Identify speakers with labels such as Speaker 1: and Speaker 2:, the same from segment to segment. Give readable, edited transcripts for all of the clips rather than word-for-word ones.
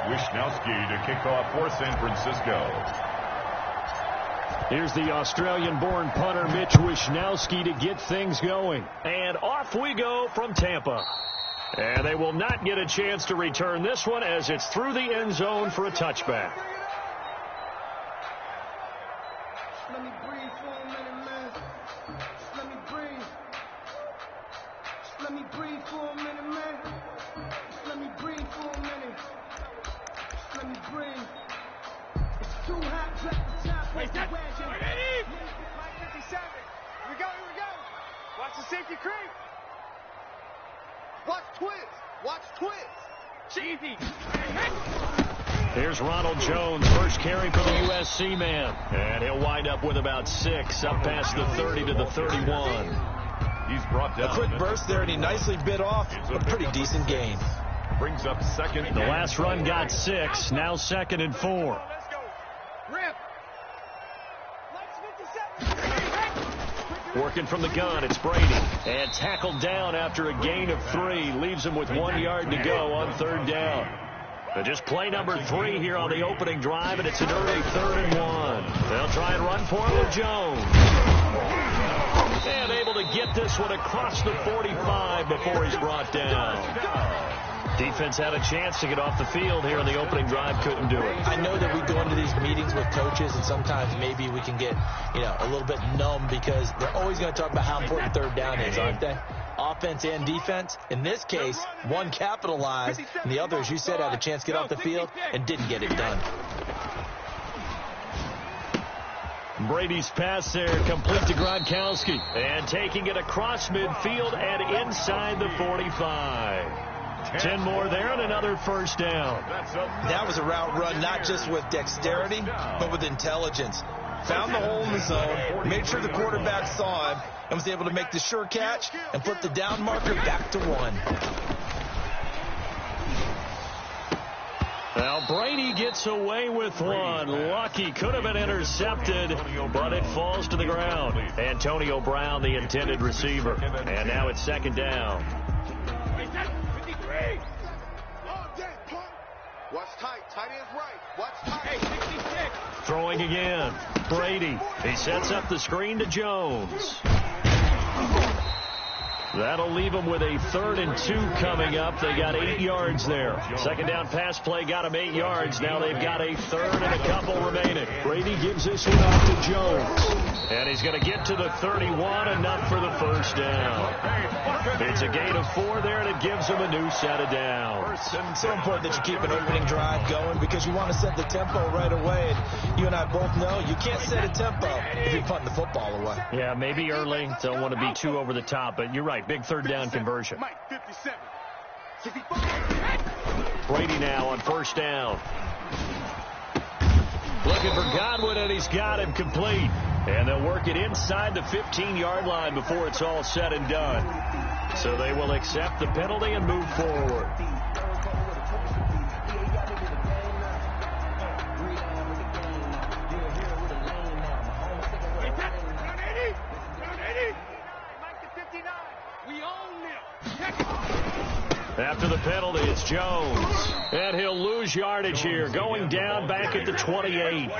Speaker 1: Wisnowski to kick off for San Francisco.
Speaker 2: Here's the Australian-born punter Mitch Wisnowski to get things going. And off we go from Tampa. And they will not get a chance to return this one as it's through the end zone for a touchback.
Speaker 3: Let me breathe for a minute, man. Let me breathe. Let me breathe for a minute, man. Let me breathe for a minute. Let me breathe. It's too hot, drop the top.
Speaker 4: Wait, that. Wait, Eddie. 57. Here we go, here we go. Watch the safety creep.
Speaker 5: Watch twins. Watch twins.
Speaker 4: Easy.
Speaker 2: Here's Ronald Jones, first carry for the USC man. And he'll wind up with about 6, up past the 30 to the 31.
Speaker 1: He's brought down.
Speaker 5: A quick burst there, and he nicely bit off a pretty decent gain.
Speaker 1: Brings up second.
Speaker 2: The last run got 6, now 2nd and 4.
Speaker 4: Let's go. Rip.
Speaker 2: Working from the gun, it's Brady. And tackled down after a gain of 3. Leaves him with 1 yard to go on 3rd down. But just play number 3 here on the opening drive, and it's an early 3rd and 1. They'll try and run for it with Jones. And able to get this one across the 45 before he's brought down. Defense had a chance to get off the field here in the opening drive, couldn't do it.
Speaker 5: I know that we go into these meetings with coaches, and sometimes maybe we can get, a little bit numb because they're always going to talk about how important 3rd down is, aren't they? Offense and defense. In this case, one capitalized, and the other, as you said, had a chance to get off the field and didn't get it done.
Speaker 2: Brady's pass there, complete to Gronkowski. And taking it across midfield and inside the 45. 10 more there and another 1st down.
Speaker 5: That was a route run not just with dexterity, but with intelligence. Found the hole in the zone, made sure the quarterback saw him, and was able to make the sure catch and flip the down marker back to 1.
Speaker 2: Now Brady gets away with one. Lucky, could have been intercepted, but it falls to the ground. Antonio Brown, the intended receiver. And now it's 2nd down.
Speaker 5: Watch tight. Tight end's right. Watch tight.
Speaker 4: Hey, 66.
Speaker 2: Throwing again. Brady. He sets up the screen to Jones. That'll leave them with a 3rd and 2 coming up. They got 8 yards there. 2nd down pass play got them 8 yards. Now they've got a 3rd and a couple remaining. Brady gives this one off to Jones. And he's going to get to the 31, enough for the 1st down. It's a gain of 4 there, and it gives them a new set of downs.
Speaker 5: It's so important that you keep an opening drive going because you want to set the tempo right away. And you and I both know you can't set a tempo if you're putting the football away.
Speaker 2: Yeah, maybe early. Don't want to be too over the top, but you're right. Big 3rd down conversion. Brady now on 1st down. Looking for Godwin, and he's got him complete. And they'll work it inside the 15-yard line before it's all said and done. So they will accept the penalty and move forward. After the penalty, it's Jones. And he'll lose yardage here. Going down back at the 28.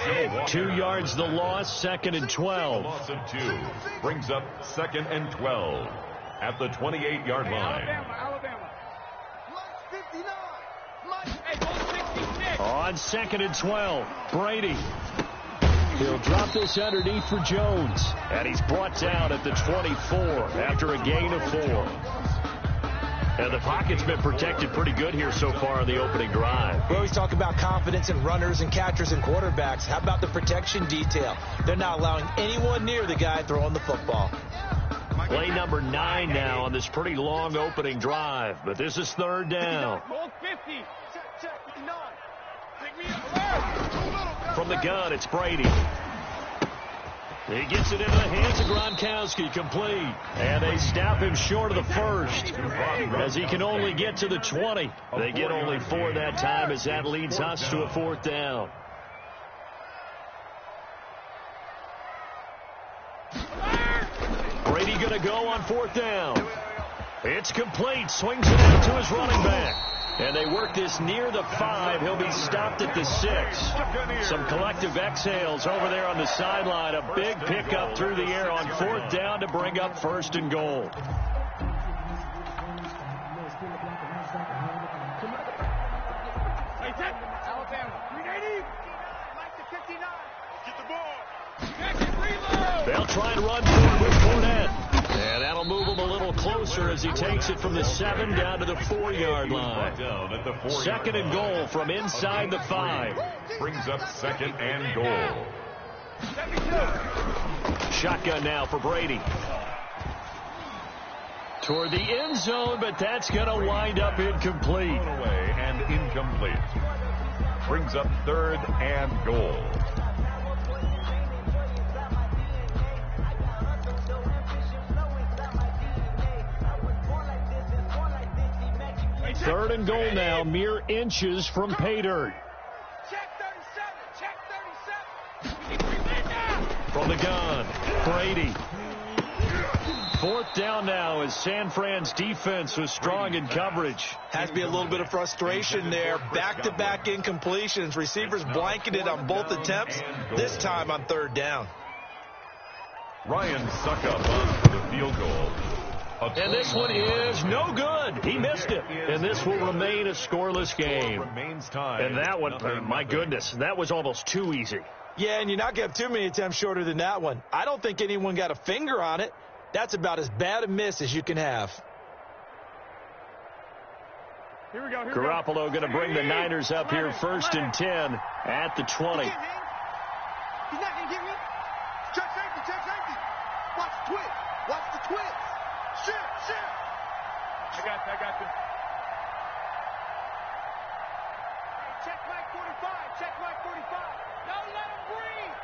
Speaker 2: 2 yards the loss, 2nd and 12.
Speaker 1: Loss of 2. Brings up 2nd and 12 at the 28-yard line.
Speaker 4: Alabama.
Speaker 2: On 2nd and 12, Brady. He'll drop this underneath for Jones. And he's brought down at the 24 after a gain of 4. And the pocket's been protected pretty good here so far in the opening drive.
Speaker 5: We always talk about confidence in runners and catchers and quarterbacks. How about the protection detail? They're not allowing anyone near the guy throwing the football.
Speaker 2: Play number 9 now on this pretty long opening drive. But this is 3rd down. From the gun, it's Brady. He gets it into the hands of Gronkowski, complete. And they stop him short of the 1st, as he can only get to the 20. They get only 4 that time, as that leads us to a 4th down. Brady going to go on 4th down. It's complete. Swings it out to his running back. And they work this near the 5. He'll be stopped at the 6. Some collective exhales over there on the sideline. A big pickup through the air on 4th down to bring up 1st and goal. They'll try and run forward with Fournette. And that'll move him a little closer as he takes it from the 7 down to the 4-yard line. 2nd and goal from inside the 5.
Speaker 1: Brings up 2nd and goal.
Speaker 2: Shotgun now for Brady. Toward the end zone, but that's going to wind up incomplete.
Speaker 1: Away and incomplete. Brings up 3rd and goal.
Speaker 2: 3rd and goal now, mere inches from pay dirt.
Speaker 4: Check 37. Check 37.
Speaker 2: From the gun, Brady. 4th down now as San Fran's defense was strong in coverage.
Speaker 5: Has to be a little bit of frustration there. Back-to-back incompletions. Receivers blanketed on both attempts, this time on 3rd down.
Speaker 1: Ryan Suckup on for the field goal.
Speaker 2: And this one is no good. He missed it. And this will remain a scoreless game. And that one, my goodness, that was almost too easy.
Speaker 5: Yeah, and you're not going to have too many attempts shorter than that one. I don't think anyone got a finger on it. That's about as bad a miss as you can have.
Speaker 4: Here we go.
Speaker 2: Garoppolo going to bring the Niners up here 1st and 10 at the 20.
Speaker 3: He's not going to get me. Check safety. Watch the twist. Watch the twist. Shit.
Speaker 4: I got you. Check Mike 45. Don't let him breathe.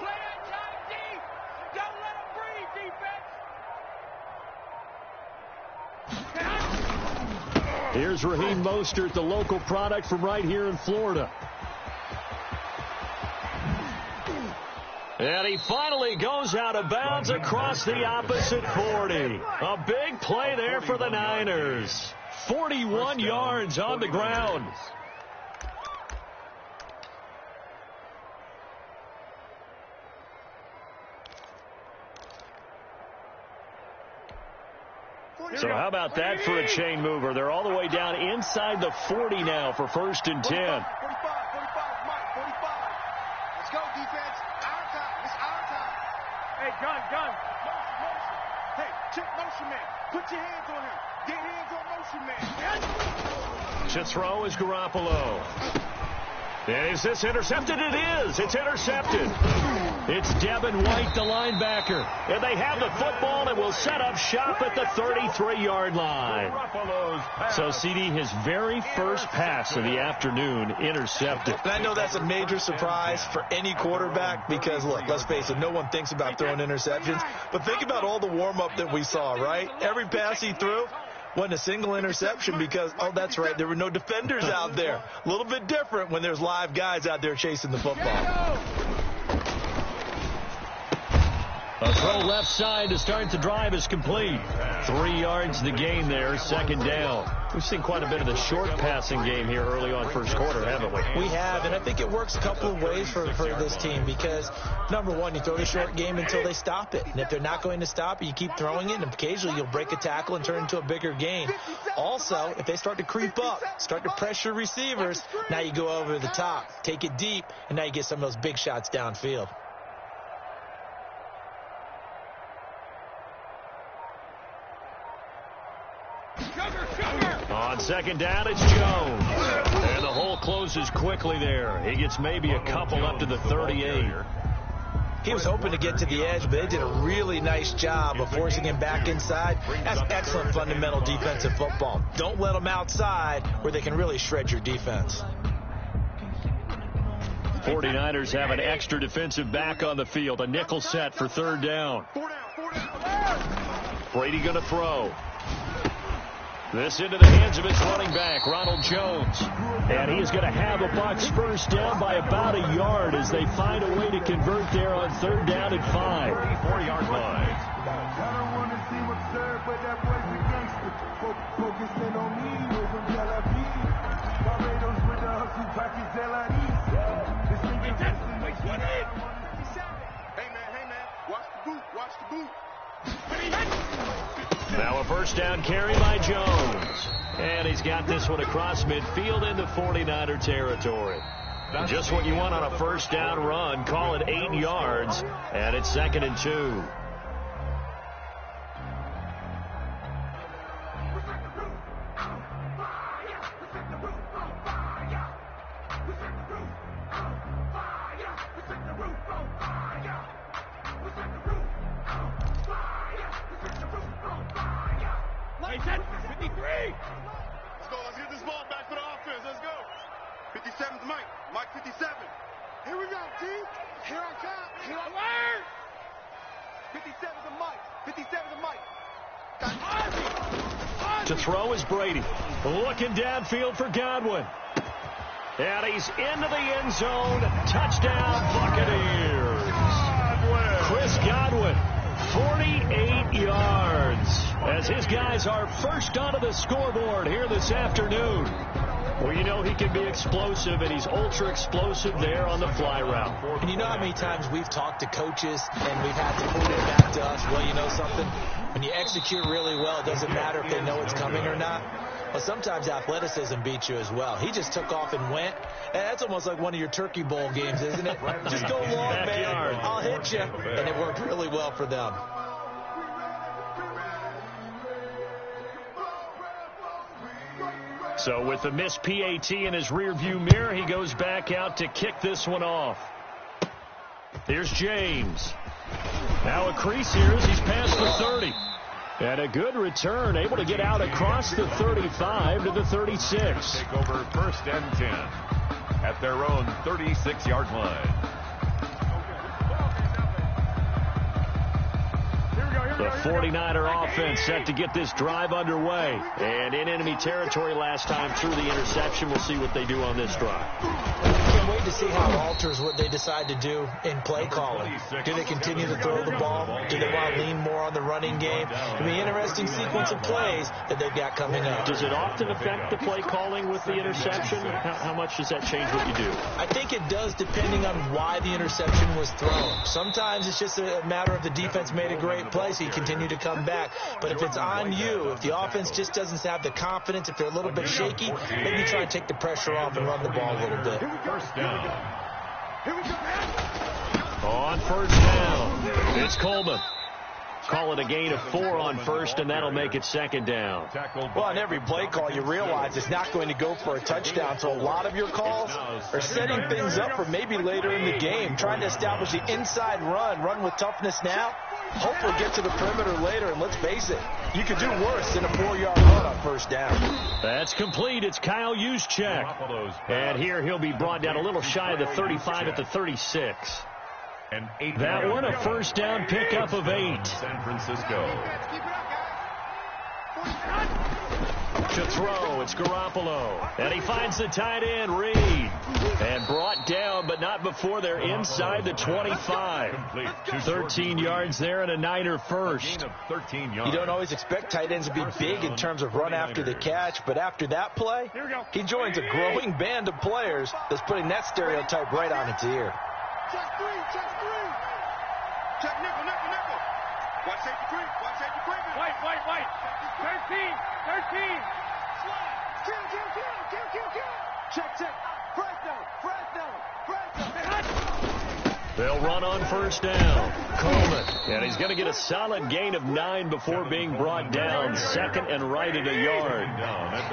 Speaker 4: Play that time deep. Don't let him breathe, defense.
Speaker 2: Here's Raheem Mostert, the local product from right here in Florida. And he finally goes out of bounds across the opposite 40. A big play there for the Niners. 41 yards on the ground. So how about that for a chain mover? They're all the way down inside the 40 now for 1st and 10.
Speaker 3: 45, Mike, 45. Let's go, defense. Our time. It's our time.
Speaker 4: Hey, gun.
Speaker 3: Motion. Hey, check motion man. Put your hands on him. Get hands on motion man.
Speaker 2: To throw is Garoppolo. And is this intercepted? It is. It's intercepted. It's Devin White, the linebacker. And they have the football and will set up shop at the 33-yard line. So, CD, his very first pass of the afternoon intercepted.
Speaker 5: And I know that's a major surprise for any quarterback because, look, let's face it, no one thinks about throwing interceptions. But think about all the warm-up that we saw, right? Every pass he threw wasn't a single interception because, oh, that's right, there were no defenders out there. A little bit different when there's live guys out there chasing the football.
Speaker 2: A throw left side to start the drive is complete. 3 yards the gain there, 2nd down. We've seen quite a bit of the short passing game here early on first quarter, haven't we?
Speaker 5: We have, and I think it works a couple of ways for this team because, number one, you throw the short game until they stop it. And if they're not going to stop it, you keep throwing it, and occasionally you'll break a tackle and turn into a bigger gain. Also, if they start to creep up, start to pressure receivers, now you go over the top, take it deep, and now you get some of those big shots downfield.
Speaker 2: On 2nd down, it's Jones. And the hole closes quickly there. He gets maybe a couple up to the 38.
Speaker 5: He was hoping to get to the edge, but they did a really nice job of forcing him back inside. That's excellent fundamental defensive football. Don't let them outside where they can really shred your defense.
Speaker 2: 49ers have an extra defensive back on the field. A nickel set for 3rd down. Brady going to throw. This into the hands of his running back, Ronald Jones. And he is going to have a Bucs first down by about a yard as they find a way to convert there on 3rd down and 5.
Speaker 1: 34-yard line.
Speaker 3: I don't want to see what's served, but that boy's against Focusing on me, moving Tel Aviv. Barbados with the hustle package Delanis.
Speaker 4: Hey man, watch the boot.
Speaker 2: Now a first down carry by Jones. And he's got this one across midfield into 49er territory. Just what you want on a first down run. Call it 8 yards, and it's 2nd and 2.
Speaker 4: Let's get this ball back for the offense. Let's go. 57's Mike. Mike 57. Here we go, T. Here I come. Here I learn. 57's a Mike. 57's a Mike.
Speaker 2: To throw is Brady. Looking downfield for Godwin. And he's into the end zone. Touchdown, Buccaneers. Chris Godwin, 48 yards. As his guys are first onto the scoreboard here this afternoon. Well, you know he can be explosive, and he's ultra explosive there on the fly route.
Speaker 5: And you know how many times we've talked to coaches and we've had to point it back to us? Well, you know something? When you execute really well, it doesn't matter if they know it's coming or not. Well, sometimes athleticism beats you as well. He just took off and went. And that's almost like one of your Turkey Bowl games, isn't it? Just go long, man. I'll hit you. And it worked really well for them.
Speaker 2: So with the missed PAT in his rearview mirror, he goes back out to kick this one off. Here's James. Now a crease here as he's past the 30. And a good return, able to get out across the 35 to the 36.
Speaker 1: Take over 1st and 10 at their own 36-yard line.
Speaker 2: The 49er offense set to get this drive underway. And in enemy territory last time through the interception. We'll see what they do on this drive.
Speaker 5: Can't wait to see how it alters what they decide to do in play calling. Do they continue to throw the ball? Do they want to lean more on the running game? It'll be an interesting sequence of plays that they've got coming up.
Speaker 2: Does it often affect the play calling with the interception? How much does that change what you do?
Speaker 5: I think it does, depending on why the interception was thrown. Sometimes it's just a matter of the defense made a great play, so you continue to come back. But if it's on you, if the offense just doesn't have the confidence, if they're a little bit shaky, maybe try to take the pressure off and run the ball a little bit.
Speaker 1: First down.
Speaker 2: On first down, it's Coleman. Call it a gain of 4 on first, and that'll make it 2nd down.
Speaker 5: Well, on every play call, you realize it's not going to go for a touchdown, so a lot of your calls are setting things up for maybe later in the game, trying to establish the inside run with toughness now, hopefully get to the perimeter later, and let's face it, you could do worse than a 4-yard run on first down.
Speaker 2: That's complete. It's Kyle Juszczyk. And here he'll be brought down a little shy of the 35 at the 36. That one a first down pickup of 8.
Speaker 1: San Francisco.
Speaker 2: To throw, it's Garoppolo. And he finds the tight end, Reed. And brought down, but not before they're inside the 25. 13 yards there and a Niner first.
Speaker 5: You don't always expect tight ends to be big in terms of run after the catch, but after that play, he joins a growing band of players that's putting that stereotype right on its ear.
Speaker 4: Check 3. Check nickel. Watch safety creep. White. 13. Kill. Check. Fresno.
Speaker 2: They'll run on first down. Coleman. And he's going to get a solid gain of 9 before being brought down. 2nd and right at a yard.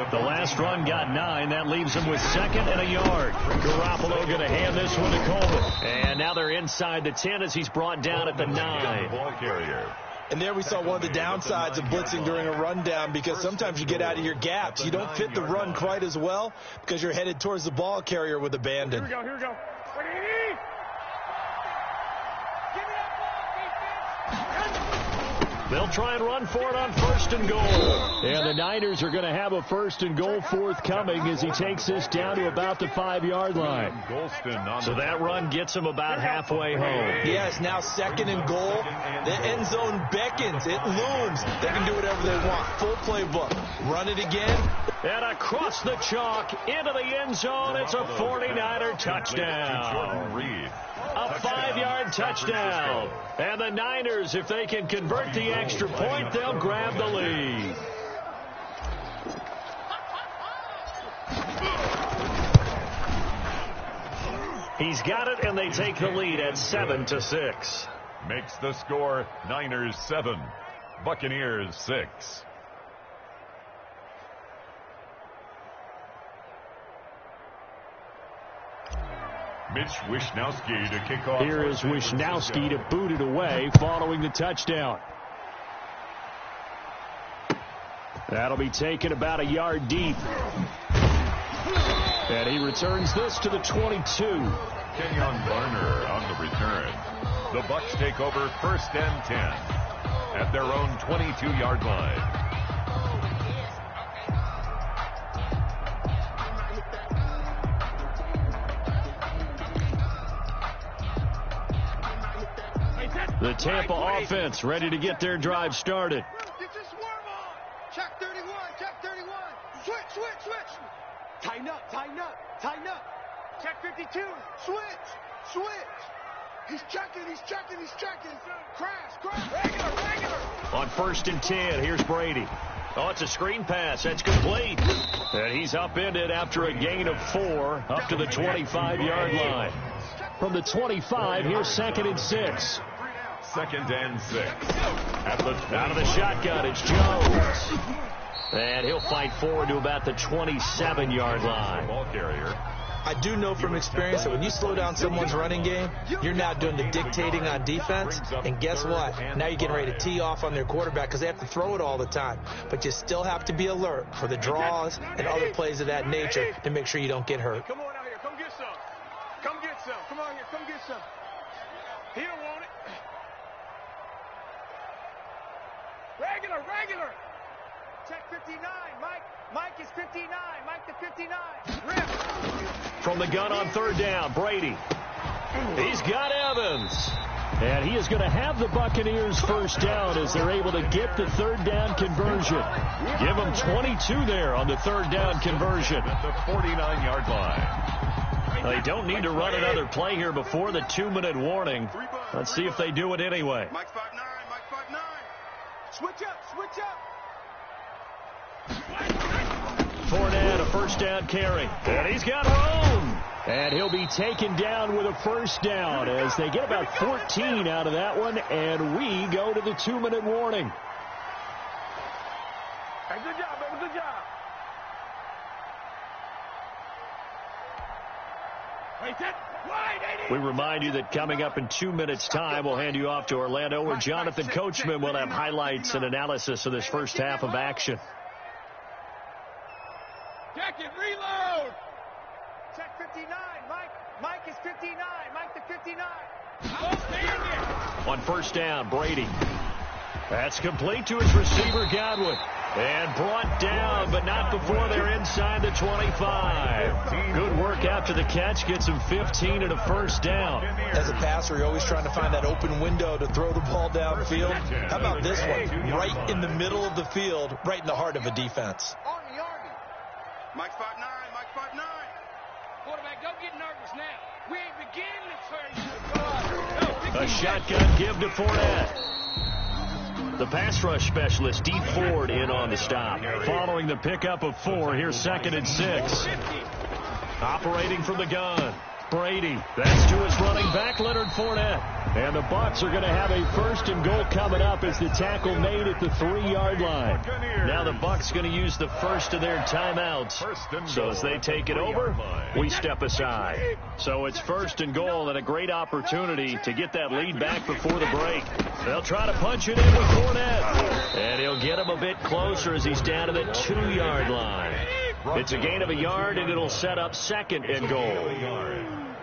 Speaker 2: The last run got 9. That leaves him with 2nd and a yard. Garoppolo going to hand this one to Coleman. And now they're inside the 10 as he's brought down at the 9.
Speaker 1: Ball carrier.
Speaker 5: And there we saw one of the downsides of blitzing during a rundown, because sometimes you get out of your gaps. You don't fit the run quite as well because you're headed towards the ball carrier with abandon.
Speaker 4: Here we go.
Speaker 2: They'll try and run for it on 1st and goal. And the Niners are going to have a 1st and goal forthcoming as he takes this down to about the 5-yard line. So that run gets him about halfway home.
Speaker 5: Yes, now 2nd and goal. The end zone beckons. It looms. They can do whatever they want. Full playbook. Run it again.
Speaker 2: And across the chalk into the end zone. It's a 49er touchdown. A 5-yard touchdown. And the Niners, if they can convert the extra point, they'll grab the lead. He's got it, and they take the lead at 7-6.
Speaker 1: Makes the score Niners 7, Buccaneers 6. Mitch Wishnowsky to kick off.
Speaker 2: Here is Wishnowsky to boot it away following the touchdown. That'll be taken about a yard deep. And he returns this to the 22.
Speaker 1: Kenyon Garner on the return. The Bucs take over 1st and 10 at their own 22-yard line.
Speaker 2: The Tampa offense ready to get their drive started.
Speaker 4: Get your swerve on. Check 31. Check 31. Switch. Tighten up. Check 52. Switch. He's checking. Crash. Regular.
Speaker 2: On 1st and 10, here's Brady. Oh, it's a screen pass. That's complete. And he's upended after a gain of 4 up to the 25-yard line. From the 25, here's 2nd and 6.
Speaker 1: 2nd and 6.
Speaker 2: Out of the shotgun, it's Jones. And he'll fight forward to about the 27-yard line.
Speaker 1: Ball carrier.
Speaker 5: I do know from experience that when you slow down someone's running game, you're now doing the dictating on defense. And guess what? Now you're getting ready to tee off on their quarterback because they have to throw it all the time. But you still have to be alert for the draws and other plays of that nature to make sure you don't get hurt.
Speaker 4: Come on out here. Come get some. Come on here. Come get some. He don't want it. Regular. Check 59. Mike is 59. Mike to 59. Rip.
Speaker 2: From the gun on 3rd down, Brady. He's got Evans. And he is going to have the Buccaneers 1st down as they're able to get the 3rd down conversion. Give them 22 there on the 3rd down conversion.
Speaker 1: At the 49-yard line.
Speaker 2: They don't need to run another play here before the 2-minute warning. Let's see if they do it anyway.
Speaker 4: Mike 5'9". Switch up.
Speaker 2: Fournette, a 1st down carry. And he's got room. And he'll be taken down with a 1st down as they get about 14 out of that one. And we go to the 2-minute warning.
Speaker 4: Hey, good job, baby. Good job.
Speaker 2: We remind you that coming up in 2 minutes' time, we'll hand you off to Orlando, where Jonathan Coachman will have highlights and analysis of this first half of action.
Speaker 4: Check it, reload. Check 59. Mike is 59. Mike to 59.
Speaker 2: On 1st down, Brady. That's complete to his receiver, Godwin. And brought down, but not before they're inside the 25. Good work after the catch. Gets him 15 and a 1st down.
Speaker 5: As a passer, you're always trying to find that open window to throw the ball downfield. How about this one? Right in the middle of the field, right in the heart of a defense.
Speaker 4: Army. Mike 5'9". Quarterback, don't get nervous now. We ain't beginning to turn you.
Speaker 2: A shotgun give to Fournette. The pass rush specialist, Dee Ford, in on the stop. Following the pickup of 4, here's 2nd and 6. Operating from the gun, Brady. That's to his running back, Leonard Fournette. And the Bucs are going to have a 1st and goal coming up as the tackle made at the 3-yard line. Now the Bucs going to use the first of their timeouts. So as they take it over, we step aside. So it's 1st and goal and a great opportunity to get that lead back before the break. They'll try to punch it in with Fournette. And he'll get him a bit closer as he's down to the 2-yard line. It's a gain of a yard, and it'll set up 2nd and goal.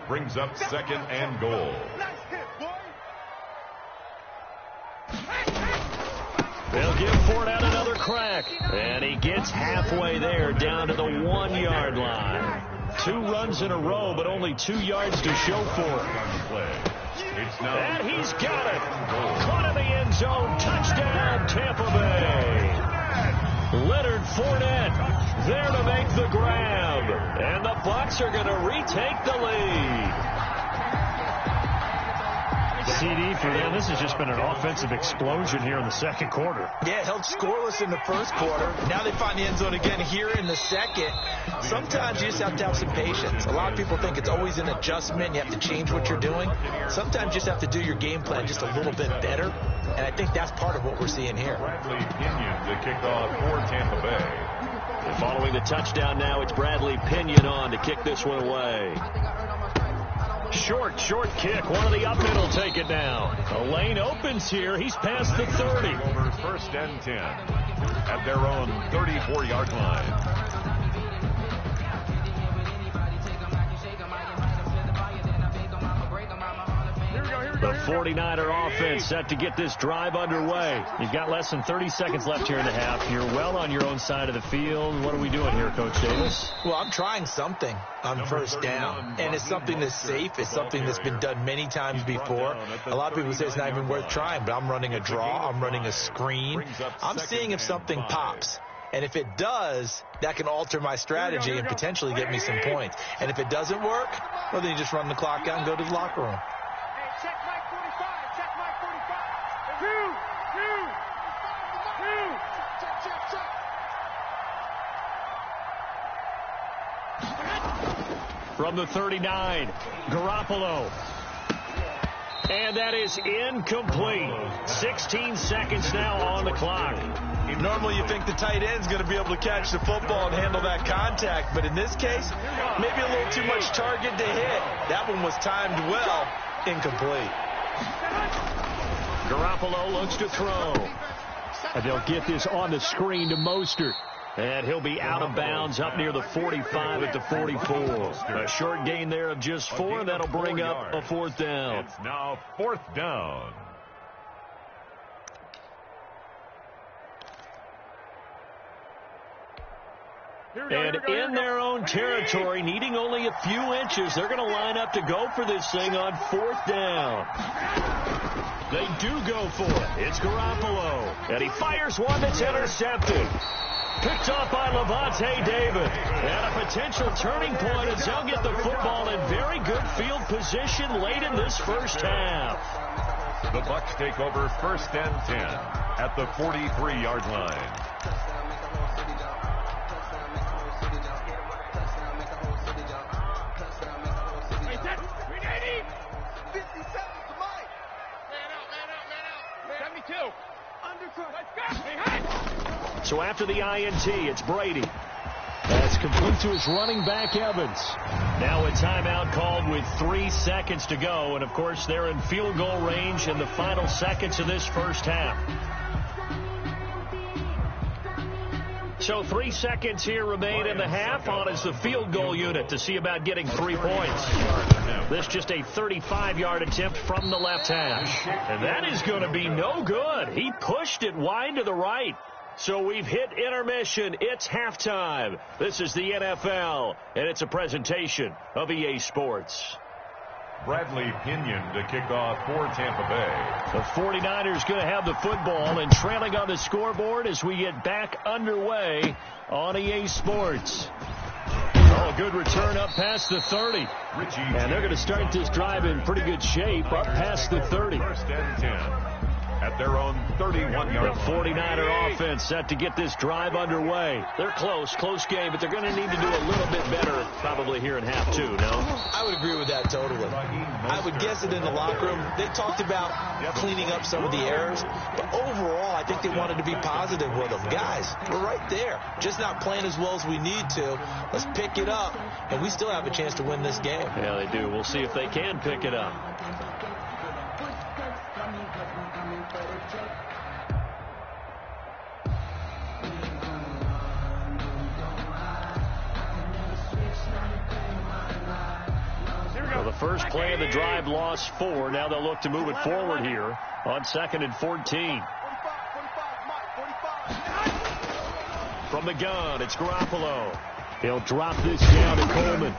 Speaker 1: Brings up 2nd and goal.
Speaker 4: Nice hit, boy.
Speaker 2: They'll give Fournette another crack. And he gets halfway there, down to the 1-yard line. 2 runs in a row, but only 2 yards to show for it. And he's got it. Caught in the end zone. Touchdown, Tampa Bay. Leonard Fournette there to make the grab. And the Bucs are going to retake the lead.
Speaker 6: CD for them. This has just been an offensive explosion here in the second quarter.
Speaker 5: Yeah, held scoreless in the first quarter. Now they find the end zone again here in the second. Sometimes you just have to have some patience. A lot of people think it's always an adjustment. You have to change what you're doing. Sometimes you just have to do your game plan just a little bit better. And I think that's part of what we're seeing here.
Speaker 1: Bradley Pinion to kick off for Tampa Bay.
Speaker 2: And following the touchdown now, it's Bradley Pinion on to kick this one away. Short kick. One of the up middle take it down. The lane opens here. He's past the 30.
Speaker 1: Over 1st and 10 at their own 34-yard line.
Speaker 2: The 49er offense set to get this drive underway.
Speaker 6: You've got less than 30 seconds left here in the half. You're well on your own side of the field. What are we doing here, Coach Davis?
Speaker 5: Well, I'm trying something on first down, and it's something that's safe. It's something that's been done many times before. A lot of people say it's not even worth trying, but I'm running a draw. I'm running a screen. I'm seeing if something pops. And if it does, that can alter my strategy and potentially get me some points. And if it doesn't work, well, then you just run the clock out and go to the locker room.
Speaker 3: Check Mike 45. Check Mike 45. Two. Check.
Speaker 2: From the 39, Garoppolo. And that is incomplete. 16 seconds now on the clock.
Speaker 5: Normally you think the tight end's going to be able to catch the football and handle that contact, but in this case, maybe a little too much target to hit. That one was timed well. Incomplete.
Speaker 2: Garoppolo looks to throw. And they'll get this on the screen to Mostert. And he'll be out of bounds up near the 45 at the 44. A short gain there of just 4. That'll bring up a 4th down.
Speaker 1: It's now 4th down.
Speaker 2: And in their own territory, needing only a few inches, they're going to line up to go for this thing on 4th down. They do go for it. It's Garoppolo. And he fires one that's intercepted. Picked off by Levante David. And a potential turning point as they'll get the football in very good field position late in this first half.
Speaker 1: The Bucs take over 1st and 10 at the 43-yard line.
Speaker 2: So after the INT, it's Brady. That's complete to his running back, Evans. Now a timeout called with 3 seconds to go. And, of course, they're in field goal range in the final seconds of this first half. So 3 seconds here remain in the half. On is the field goal unit to see about getting 3 points. This just a 35-yard attempt from the left hash. And that is going to be no good. He pushed it wide to the right. So we've hit intermission. It's halftime. This is the NFL, and it's a presentation of EA Sports.
Speaker 1: Bradley Pinion to kick off for Tampa Bay.
Speaker 2: The 49ers going to have the football and trailing on the scoreboard as we get back underway on EA Sports. Oh, good return up past the 30. And they're going to start this drive in pretty good shape up past the 30.
Speaker 1: 1st and 10 at their own 31-yard.
Speaker 2: The 49er offense set to get this drive underway. They're close game, but they're going to need to do a little bit better probably here in half 2, no?
Speaker 5: I would agree with that totally. I would guess it in the locker room. They talked about cleaning up some of the errors, but overall, I think they wanted to be positive with them. Guys, we're right there. Just not playing as well as we need to. Let's pick it up, and we still have a chance to win this game.
Speaker 2: Yeah, they do. We'll see if they can pick it up. Well, the first play of the drive lost 4. Now they'll look to move it forward here on 2nd and 14. the gun, it's Garoppolo. He'll drop this down to Coleman.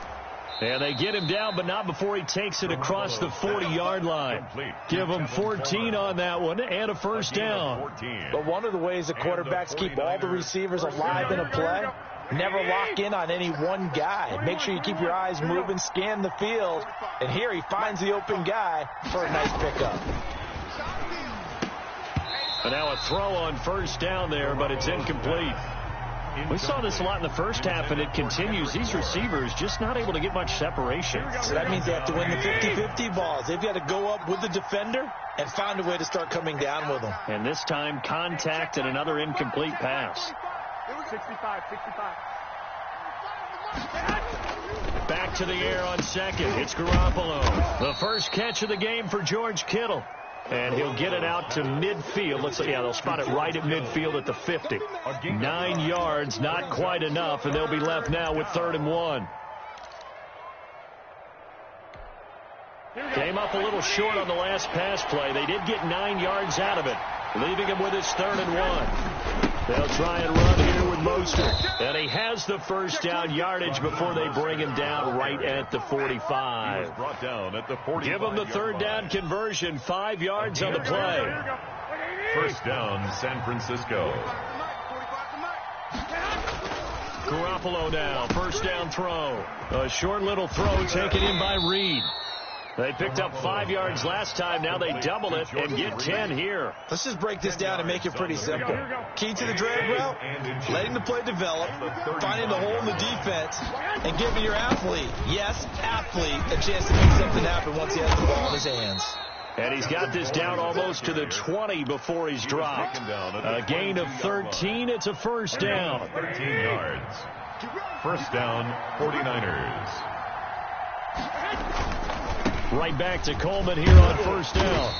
Speaker 2: And they get him down, but not before he takes it across the 40-yard line. Give him 14 on that one and a first down.
Speaker 5: But one of the ways the quarterbacks keep all the receivers alive in a play, never lock in on any one guy. Make sure you keep your eyes moving, scan the field. And here he finds the open guy for a nice pickup.
Speaker 2: And now a throw on first down there, but it's incomplete. We saw this a lot in the first half, and it continues. These receivers just not able to get much separation.
Speaker 5: So that means they have to win the 50-50 balls. They've got to go up with the defender and find a way to start coming down with them.
Speaker 2: And this time, contact and another incomplete pass.
Speaker 3: 65.
Speaker 2: Back to the air on second. It's Garoppolo. The first catch of the game for George Kittle. And he'll get it out to midfield. They'll spot it right at midfield at the 50. 9 yards, not quite enough, and they'll be left now with 3rd and 1. Came up a little short on the last pass play. They did get 9 yards out of it, leaving him with his 3rd and 1. They'll try and run here with Mostert. And he has the first down yardage before they bring him down right at the 45.
Speaker 1: Brought down at the 45.
Speaker 2: Give him the 3rd down conversion, 5 yards on the play.
Speaker 1: First down, San Francisco.
Speaker 2: Garoppolo now, first down throw. A short little throw taken in by Reed. They picked up 5 yards last time. Now they double it and get 10 here.
Speaker 5: Let's just break this down and make it pretty simple. Key to the drag route, letting the play develop, finding the hole in the defense, and giving your athlete a chance to make something happen once he has the ball in his hands.
Speaker 2: And he's got this down almost to the 20 before he's dropped. A gain of 13. It's a first down.
Speaker 1: 13 yards. First down, 49ers.
Speaker 2: Right back to Coleman here on first down.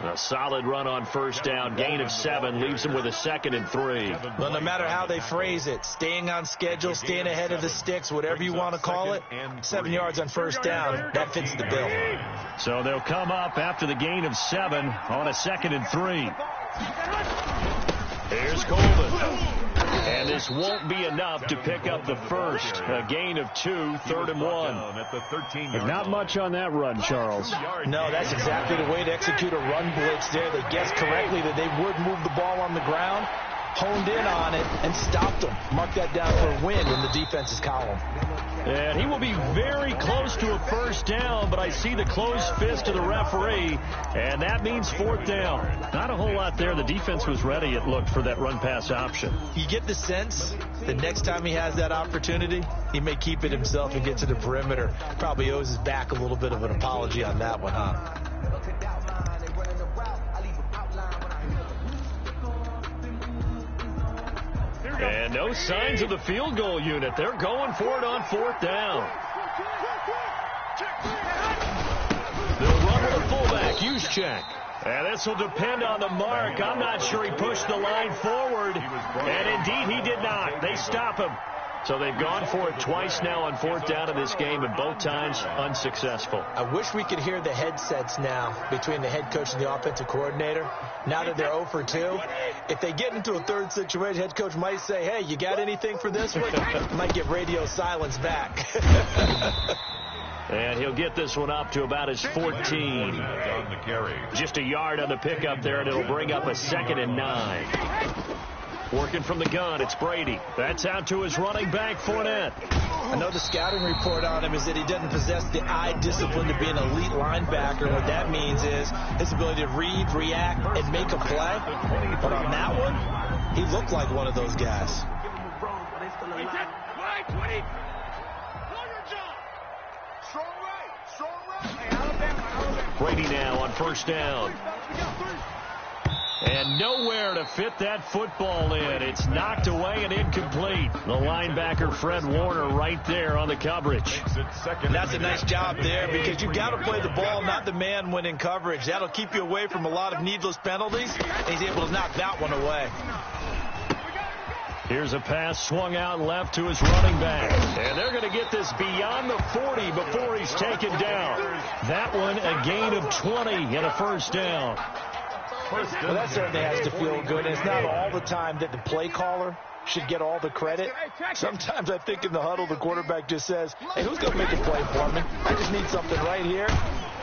Speaker 2: A solid run on first down. Gain of 7 leaves him with a 2nd and 3.
Speaker 5: Well, no matter how they phrase it, staying on schedule, staying ahead of the sticks, whatever you want to call it, 7 yards on first down, that fits the bill.
Speaker 2: So they'll come up after the gain of 7 on a 2nd and 3. Here's Coleman. And this won't be enough to pick up the first. A gain of 2, 3rd and 1.
Speaker 6: Not much on that run, Charles.
Speaker 5: No, that's exactly the way to execute a run blitz there. They guessed correctly that they would move the ball on the ground, honed in on it, and stopped them. Mark that down for a win in the defense's column.
Speaker 2: And he will be very close to a first down, but I see the closed fist of the referee, and that means 4th down. Not a whole lot there. The defense was ready, it looked, for that run-pass option.
Speaker 5: You get the sense that next time he has that opportunity, he may keep it himself and get to the perimeter. Probably owes his back a little bit of an apology on that one, huh?
Speaker 2: And no signs of the field goal unit. They're going for it on 4th down. They'll run with a fullback. Juszczyk. And this will depend on the mark. I'm not sure he pushed the line forward. And indeed, he did not. They stop him. So they've gone for it twice now on 4th down in this game, and both times unsuccessful.
Speaker 5: I wish we could hear the headsets now between the head coach and the offensive coordinator. Now that they're 0 for 2, if they get into a third situation, head coach might say, hey, you got anything for this one? Might get radio silence back.
Speaker 2: And he'll get this one up to about his 14. Just a yard on the pickup there, and it'll bring up a 2nd and 9. Working from the gun, it's Brady. That's out to his running back, Fournette.
Speaker 5: I know the scouting report on him is that he doesn't possess the eye discipline to be an elite linebacker. What that means is his ability to read, react, and make a play. But on that one, he looked like one of those guys.
Speaker 2: Brady now on first down. And nowhere to fit that football in. It's knocked away and incomplete. The linebacker, Fred Warner, right there on the coverage.
Speaker 5: And that's a nice job there because you've got to play the ball, not the man when in coverage. That'll keep you away from a lot of needless penalties. And he's able to knock that one away.
Speaker 2: Here's a pass swung out left to his running back. And they're going to get this beyond the 40 before he's taken down. That one a gain of 20 and a first down.
Speaker 5: Well, that certainly has to feel good. And it's not all the time that the play caller should get all the credit. Sometimes I think in the huddle, the quarterback just says, hey, who's going to make a play for me? I just need something right here.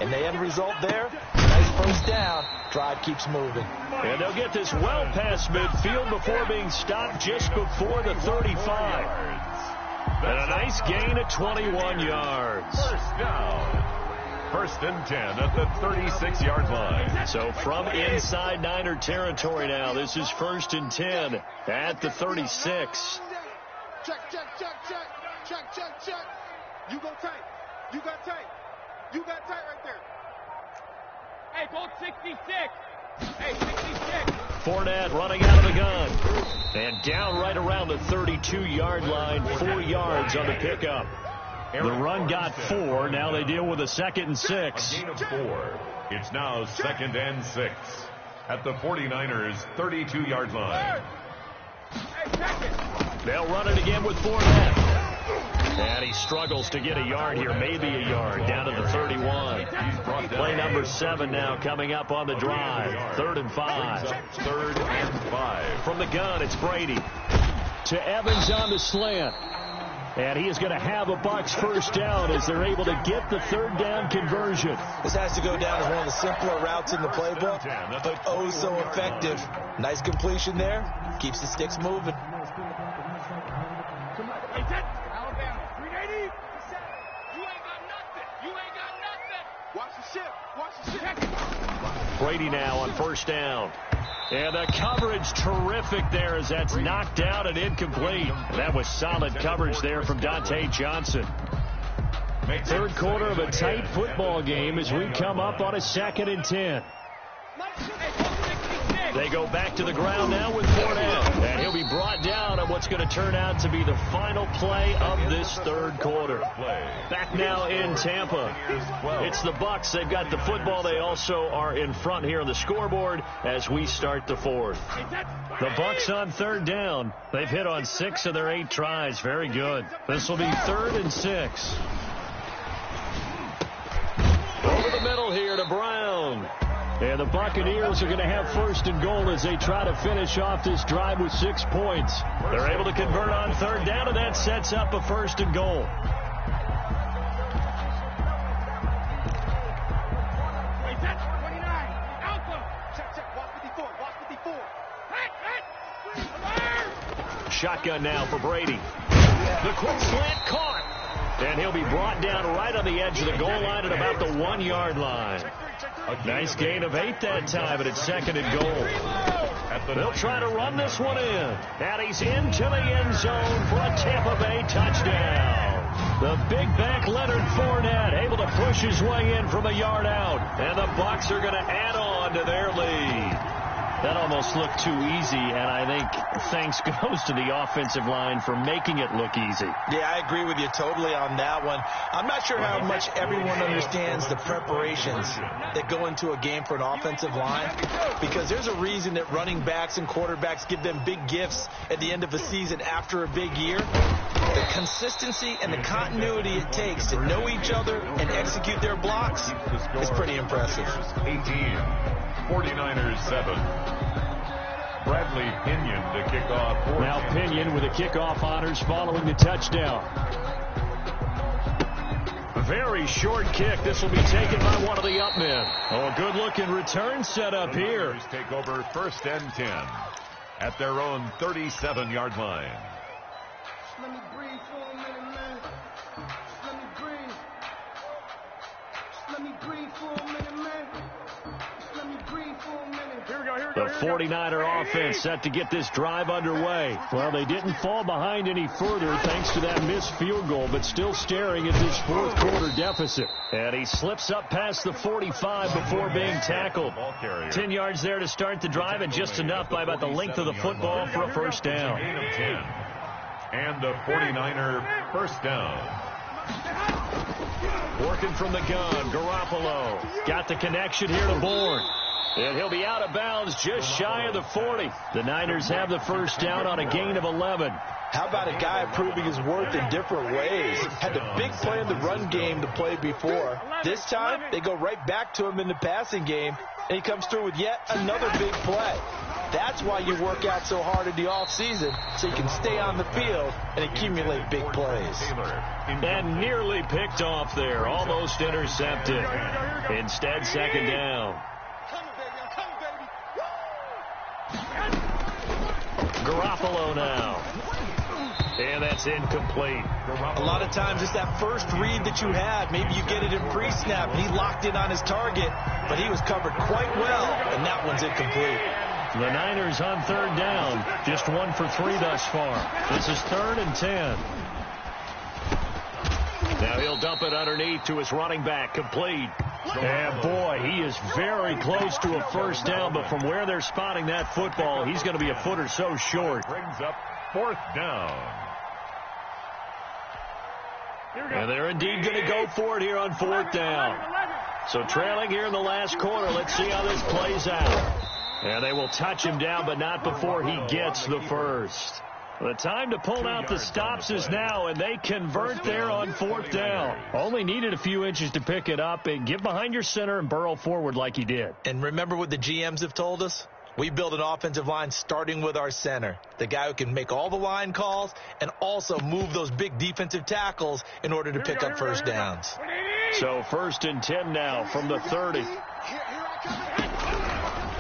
Speaker 5: And the end result there, nice first down. Drive keeps moving.
Speaker 2: And they'll get this well past midfield before being stopped just before the 35. And a nice gain at 21 yards.
Speaker 1: First down. First and 10 at the 36-yard line.
Speaker 2: So from inside Niner territory now, this is first and 10 at the 36.
Speaker 4: Check. You go tight. You got tight. You got tight right there.
Speaker 3: Hey, go 66. Hey, 66.
Speaker 2: Fournette running out of the gun. And down right around the 32-yard line, 4 yards on the pickup. The run got 4. Now they deal with a 2nd and 6.
Speaker 1: A gain of 4. It's now 2nd and 6 at the 49ers' 32-yard line.
Speaker 2: They'll run it again with Fournette. And he struggles to get a yard here, maybe a yard, down to the 31. Play number 7 now coming up on the drive. 3rd and 5.
Speaker 1: 3rd and 5.
Speaker 2: From the gun, it's Brady. To Evans on the slant. And he is going to have a Bucs first down as they're able to get the 3rd down conversion.
Speaker 5: This has to go down as one of the simpler routes in the playbook, but oh so effective. Nice completion there. Keeps the sticks moving.
Speaker 2: Brady now on first down. And the coverage terrific there as that's knocked out and incomplete. And that was solid coverage there from Dante Johnson. 3rd quarter of a tight football game as we come up on a 2nd and 10. They go back to the ground now with Fournette. And he'll be brought down on what's going to turn out to be the final play of this 3rd quarter. Back now in Tampa. It's the Bucs. They've got the football. They also are in front here on the scoreboard as we start the 4th. The Bucs on 3rd down. They've hit on 6 of their 8 tries. Very good. This will be 3rd and 6. Over the middle here to Brown. And the Buccaneers are going to have 1st and goal as they try to finish off this drive with 6 points. They're able to convert on 3rd down, and that sets up a 1st and goal. Shotgun now for Brady. The quick slant caught. And he'll be brought down right on the edge of the goal line at about the 1-yard line. A nice gain of 8 that time, but it's 2nd and goal. They'll try to run this one in. And he's into the end zone for a Tampa Bay touchdown. The big back Leonard Fournette able to push his way in from a yard out. And the Bucs are going to add on to their lead. That almost looked too easy, and I think thanks goes to the offensive line for making it look easy.
Speaker 5: Yeah, I agree with you totally on that one. I'm not sure how much everyone understands the preparations that go into a game for an offensive line, because there's a reason that running backs and quarterbacks give them big gifts at the end of a season after a big year. The consistency and the continuity it takes to know each other and execute their blocks is pretty impressive.
Speaker 1: 18. 49ers 7. Bradley Pinion to kick off.
Speaker 2: Now Pinion with the kickoff honors following the touchdown. Very short kick. This will be taken by one of the up men. Oh, a good-looking return set up here.
Speaker 1: Take over 1st and 10 at their own 37-yard line.
Speaker 3: Let me breathe for a minute, man. Let me breathe. Let me breathe for a minute, man. Let me breathe for a minute.
Speaker 2: The 49er offense set to get this drive underway. Well, they didn't fall behind any further thanks to that missed field goal, but still staring at this 4th quarter deficit. And he slips up past the 45 before being tackled. 10 yards there to start the drive, and just enough by about the length of the football for a first down.
Speaker 1: And a 49er first down.
Speaker 2: Working from the gun, Garoppolo. Got the connection here to Bourne. And he'll be out of bounds just shy of the 40. The Niners have the first down on a gain of 11.
Speaker 5: How about a guy proving his worth in different ways? Had the big play in the run game to play before. This time, they go right back to him in the passing game, and he comes through with yet another big play. That's why you work out so hard in the offseason, so you can stay on the field and accumulate big plays.
Speaker 2: And nearly picked off there. Almost intercepted. Instead, second down. Garoppolo now. And that's incomplete.
Speaker 5: A lot of times it's that first read that you have. Maybe you get it in pre-snap, and he locked in on his target, but he was covered quite well, and that one's incomplete.
Speaker 2: The Niners on third down. Just 1 for 3 thus far. This is 3rd and 10. Now he'll dump it underneath to his running back. Complete. And boy, he is very close to a first down, but from where they're spotting that football, he's going to be a foot or so short.
Speaker 1: Brings up 4th down.
Speaker 2: And they're indeed going to go for it here on 4th down. So trailing here in the last quarter. Let's see how this plays out. And they will touch him down, but not before he gets the first. The time to pull out the stops is now, and they convert there on 4th down. Only needed a few inches to pick it up and get behind your center and burrow forward like he did.
Speaker 5: And remember what the GMs have told us? We build an offensive line starting with our center, the guy who can make all the line calls and also move those big defensive tackles in order to pick up first downs.
Speaker 2: So 1st and 10 now from the 30.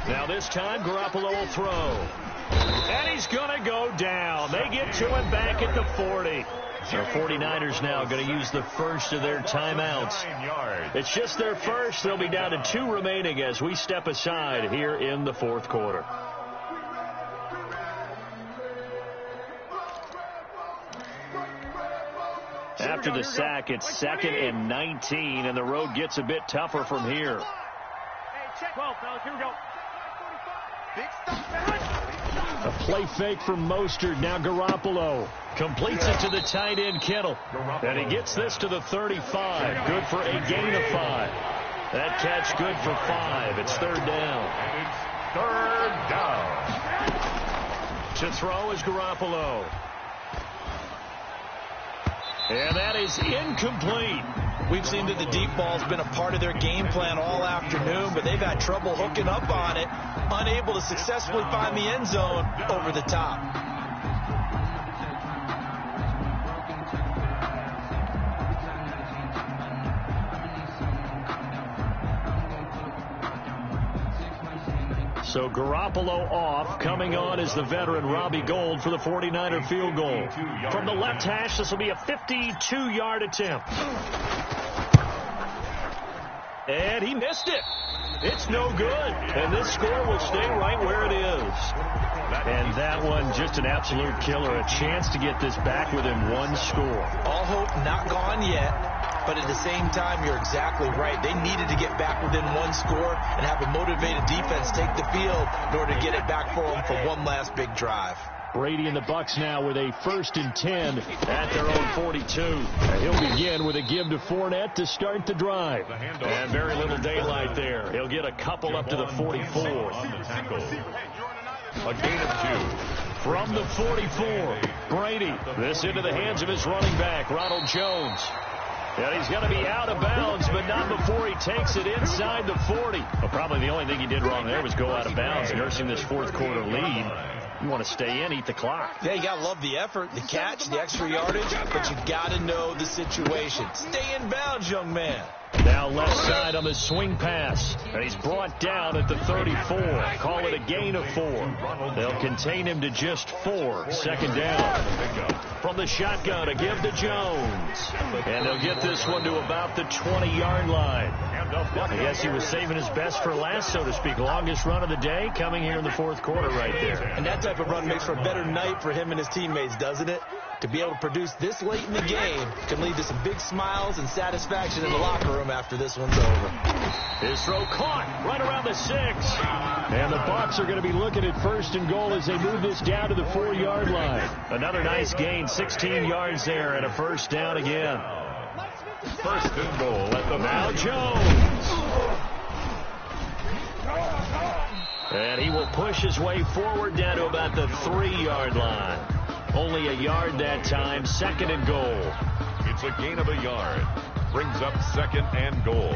Speaker 2: Now this time Garoppolo will throw. And he's going to go down. They get to him back at the 40. So 49ers now going to use the first of their timeouts. It's just their first. They'll be down to 2 remaining as we step aside here in the 4th quarter. After the sack, it's 2nd and 19, and the road gets a bit tougher from here. A play fake from Mostert. Now Garoppolo completes it to the tight end Kittle. And he gets this to the 35. Good for a gain of 5. That catch good for 5. It's 3rd down.
Speaker 1: And it's 3rd down.
Speaker 2: To throw is Garoppolo. And that is incomplete.
Speaker 5: We've seen that the deep ball's been a part of their game plan all afternoon, but they've had trouble hooking up on it, unable to successfully find the end zone over the top.
Speaker 2: So Garoppolo off. Coming on is the veteran Robbie Gould for the 49er field goal. From the left hash, this will be a 52-yard attempt. And he missed it. It's no good. And this score will stay right where it is. And that one, just an absolute killer. A chance to get this back within 1 score.
Speaker 5: All hope not gone yet. But at the same time, you're exactly right. They needed to get back within 1 score and have a motivated defense take the field in order to get it back for them for one last big drive.
Speaker 2: Brady and the Bucs now with a 1st and 10 at their own 42. And he'll begin with a give to Fournette to start the drive. And very little daylight there. He'll get a couple up to the 44.
Speaker 1: A gain of 2.
Speaker 2: From the 44, Brady. This into the hands of his running back, Ronald Jones. And he's going to be out of bounds, but not before he takes it inside the 40. Well, probably the only thing he did wrong there was go out of bounds, nursing this 4th quarter lead. You want to stay in, eat the clock.
Speaker 5: Yeah, you got to love the effort, the catch, the extra yardage, but you got to know the situation. Stay in bounds, young man.
Speaker 2: Now left side on the swing pass. And he's brought down at the 34. Call it a gain of 4. They'll contain him to just 4. 2nd down. From the shotgun, a give to Jones. And they'll get this one to about the 20-yard line. I guess he was saving his best for last, so to speak. Longest run of the day coming here in the 4th quarter right there.
Speaker 5: And that type of run makes for a better night for him and his teammates, doesn't it? To be able to produce this late in the game can lead to some big smiles and satisfaction in the locker room after this one's over.
Speaker 2: His throw caught right around the 6. And the Bucs are going to be looking at 1st and goal as they move this down to the 4-yard line. Another nice gain, 16 yards there, and a 1st down again.
Speaker 1: 1st and goal at the
Speaker 2: now Jones. And he will push his way forward down to about the 3-yard line. Only a yard that time, 2nd and goal.
Speaker 1: It's a gain of a yard. Brings up 2nd and goal.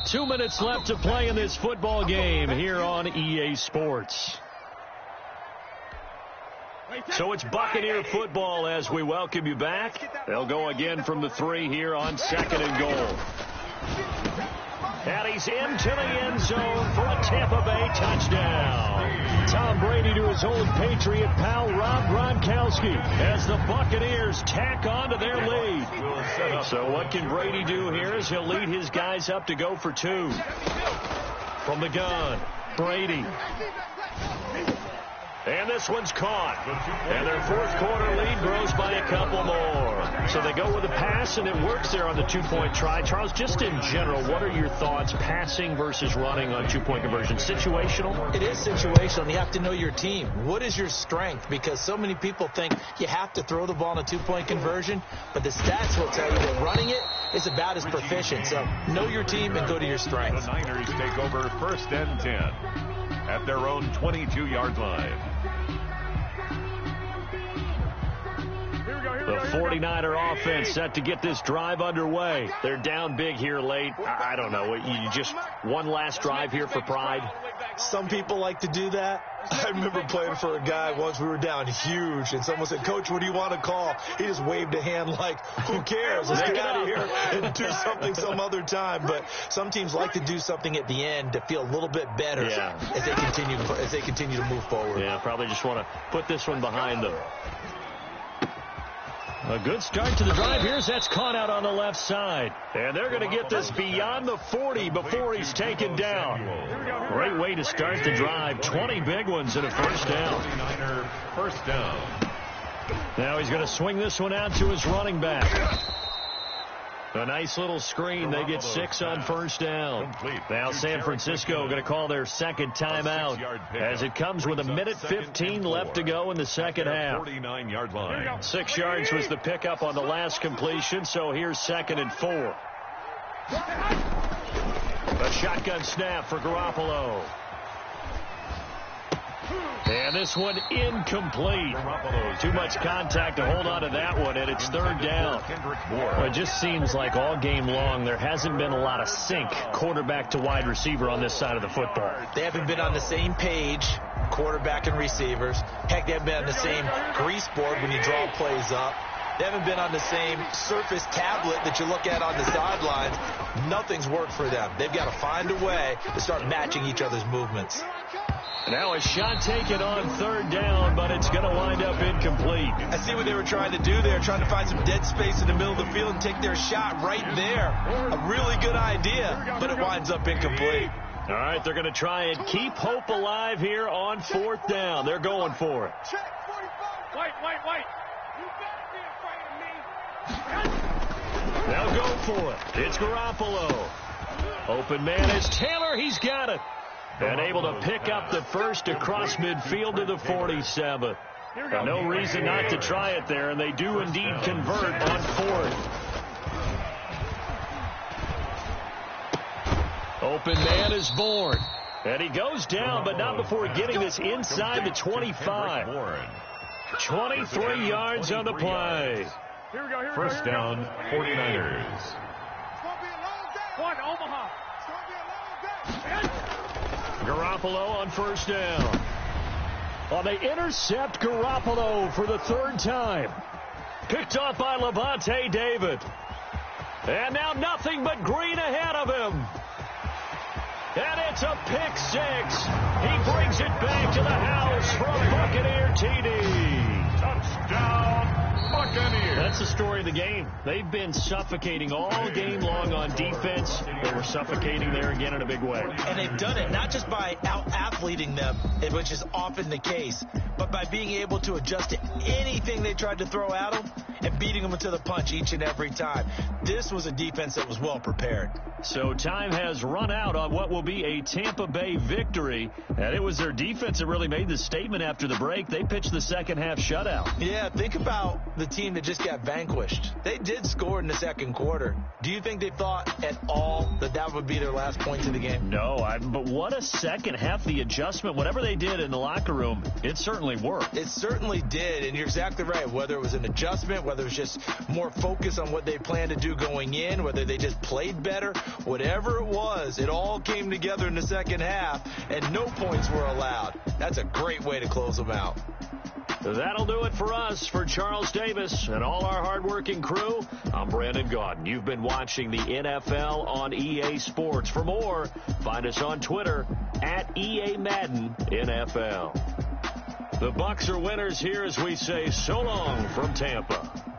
Speaker 2: 2 minutes left to play in this football game here on EA Sports. So it's Buccaneer football as we welcome you back. They'll go again from the 3 here on 2nd and goal. And he's into the end zone for a Tampa Bay touchdown. Tom Brady to his old Patriot pal Rob Gronkowski as the Buccaneers tack on to their lead. So what can Brady do here is he'll lead his guys up to go for 2. From the gun, Brady. And this one's caught. And their fourth quarter lead grows by a couple more. So they go with a pass, and it works there on the 2-point try. Charles, just in general, what are your thoughts passing versus running on 2-point conversion? Situational?
Speaker 5: It is situational. You have to know your team. What is your strength? Because so many people think you have to throw the ball in a 2-point conversion, but the stats will tell you that running it is about as proficient. So know your team and go to your strengths.
Speaker 1: The Niners take over 1st and 10 at their own 22-yard line.
Speaker 2: The 49er offense set to get this drive underway. They're down big here late. I don't know. You just one last drive here for pride.
Speaker 5: Some people like to do that. I remember playing for a guy once. We were down huge, and someone said, "Coach, what do you want to call?" He just waved a hand like, "Who cares? Let's get out of here and do something some other time." But some teams like to do something at the end to feel a little bit better as they continue to move forward.
Speaker 2: Yeah, probably just want to put this one behind them. A good start to the drive. That's caught out on the left side. And they're going to get this beyond the 40 before he's taken down. Great way to start the drive. 20 big ones and a first down.
Speaker 1: 49er first down.
Speaker 2: Now he's going to swing this one out to his running back. A nice little screen. They get 6 on first down. Now San Francisco going to call their second timeout as it comes with 1:15 left to go in the second half.
Speaker 1: 49-yard line.
Speaker 2: 6 yards was the pickup on the last completion, so here's 2nd and 4. A shotgun snap for Garoppolo. And this one incomplete. Too much contact to hold on to that one, and it's 3rd down. Well, it just seems like all game long there hasn't been a lot of sync quarterback to wide receiver on this side of the football.
Speaker 5: They haven't been on the same page, quarterback and receivers. Heck, they haven't been on the same grease board when you draw plays up. They haven't been on the same Surface tablet that you look at on the sidelines. Nothing's worked for them. They've got to find a way to start matching each other's movements.
Speaker 2: Now a shot taken on 3rd down, but it's going to wind up incomplete.
Speaker 5: I see what they were trying to do there, trying to find some dead space in the middle of the field and take their shot right there. A really good idea, but it winds up incomplete.
Speaker 2: All right, they're going to try and keep hope alive here on 4th down. They're going for it.
Speaker 3: Wait. You better be afraid of me.
Speaker 2: They'll go for it. It's Garoppolo. Open man is Taylor. He's got it. And able to pick up the first across midfield to the 47. No reason not to try it there, and they do indeed convert on 4th. Open man is Bourne. And he goes down, but not before getting this inside the 25. 23 yards on the play.
Speaker 1: First down, 49ers.
Speaker 3: One, Omaha.
Speaker 2: Garoppolo on first down. Well, they intercept Garoppolo for the 3rd time. Picked off by Levante David. And now nothing but green ahead of him. And it's a pick 6. He brings it back to the house for a Buccaneer TD.
Speaker 1: Touchdown, Buccaneers.
Speaker 2: That's the story of the game. They've been suffocating all game long on defense. They were suffocating there again in a big way.
Speaker 5: And they've done it not just by out-athleting them, which is often the case, but by being able to adjust to anything they tried to throw at them and beating them to the punch each and every time. This was a defense that was well prepared.
Speaker 2: So time has run out on what will be a Tampa Bay victory. And it was their defense that really made the statement after the break. They pitched the second half shutout.
Speaker 5: Yeah, think about the team that just got vanquished. They did score in the second quarter. Do you think they thought at all that that would be their last points of the game?
Speaker 2: No, but what a second half. The adjustment, whatever they did in the locker room, it certainly worked.
Speaker 5: It certainly did, and you're exactly right. Whether it was an adjustment, whether it's just more focus on what they planned to do going in, whether they just played better, whatever it was, it all came together in the second half, and no points were allowed. That's a great way to close them out.
Speaker 2: That'll do it for us. For Charles Davis and all our hardworking crew, I'm Brandon Gaudin. You've been watching the NFL on EA Sports. For more, find us on Twitter at EA Madden NFL. The Bucs are winners here as we say so long from Tampa.